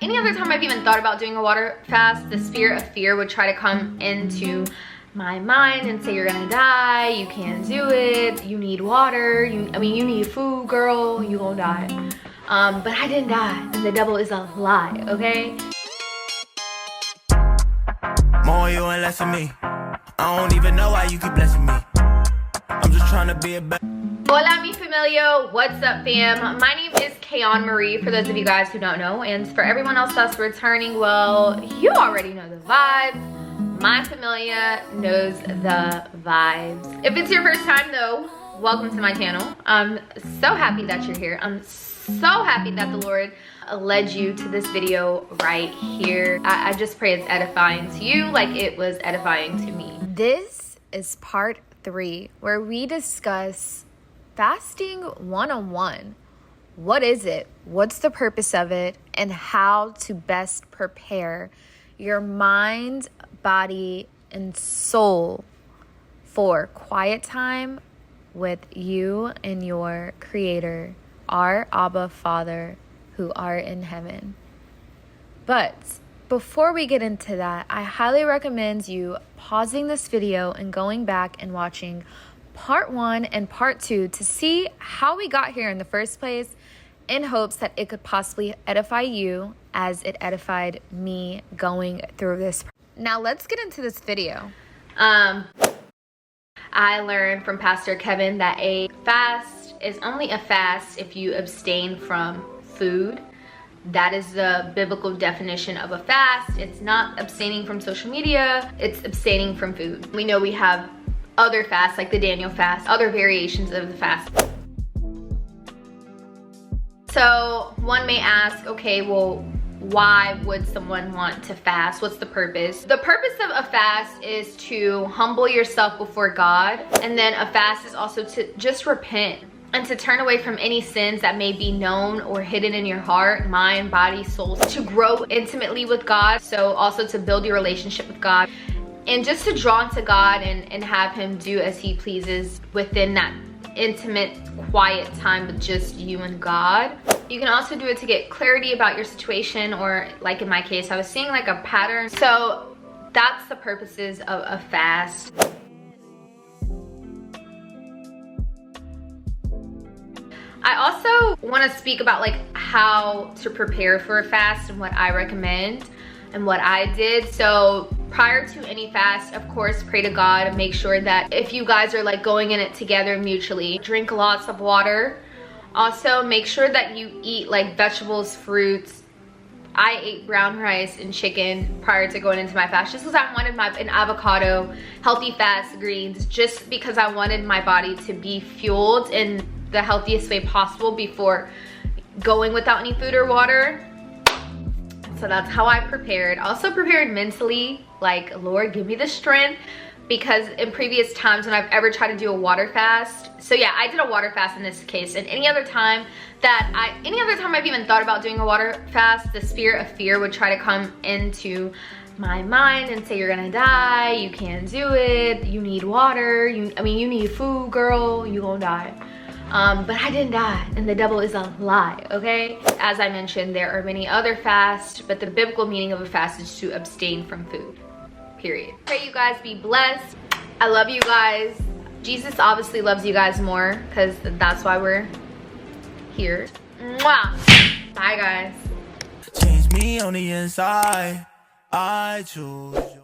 Any other time I've even thought about doing a water fast, the spirit of fear would try to come into my mind and say, you're gonna die, you can't do it, you need water, you need food, girl, you gonna die. But I didn't die, and the devil is a lie, okay? More you and less of me. I don't even know why you keep blessing me. I'm just trying to be a better. Hola mi familia, what's up fam? My name is Kayon Marie, for those of you guys who don't know, and for everyone else that's returning, well, you already know the vibes. My familia knows the vibes. If it's your first time though, welcome to my channel. I'm so happy that you're here. I'm so happy that the Lord led you to this video right here. I just pray it's edifying to you like it was edifying to me. This is part 3 where we discuss fasting 101. What is it? What's the purpose of it? And how to best prepare your mind, body, and soul for quiet time with you and your Creator, our Abba Father, who art in heaven. But before we get into that, I highly recommend you pausing this video and going back and watching part 1 and part 2 to see how we got here in the first place, in hopes that it could possibly edify you as it edified me going through this. Now let's get into this video. I learned from Pastor Kevin that a fast is only a fast if you abstain from food. That is the biblical definition of a fast. It's not abstaining from social media, it's abstaining from food. We know we have other fasts like the Daniel fast, other variations of the fast. So one may ask, okay, well, why would someone want to fast? What's the purpose? The purpose of a fast is to humble yourself before God. And then a fast is also to just repent and to turn away from any sins that may be known or hidden in your heart, mind, body, soul, to grow intimately with God. So also to build your relationship with God and just to draw into God and have him do as he pleases within that intimate, quiet time with just you and God. You can also do it to get clarity about your situation, or like in my case, I was seeing like a pattern. So that's the purposes of a fast. I also want to speak about like how to prepare for a fast and what I recommend and what I did. So prior to any fast, of course, pray to God and make sure that if you guys are like going in it together mutually, drink lots of water. Also make sure that you eat like vegetables, fruits. I ate brown rice and chicken prior to going into my fast just because I wanted an avocado, healthy fats, greens, just because I wanted my body to be fueled in the healthiest way possible before going without any food or water. So that's how I prepared. Also prepared mentally, like, Lord, give me the strength, because in previous times when I've ever tried to do a water fast, so yeah, I did a water fast in this case, and any other time I've even thought about doing a water fast, the spirit of fear would try to come into my mind and say, you're gonna die, you can't do it, you need water, you need food, girl, you gonna die. But I didn't die, and the devil is a lie, okay? As I mentioned, there are many other fasts, but the biblical meaning of a fast is to abstain from food, period. Pray you guys be blessed. I love you guys. Jesus obviously loves you guys more, because that's why we're here. Mwah! Bye, guys. Change me on the inside. I choose you.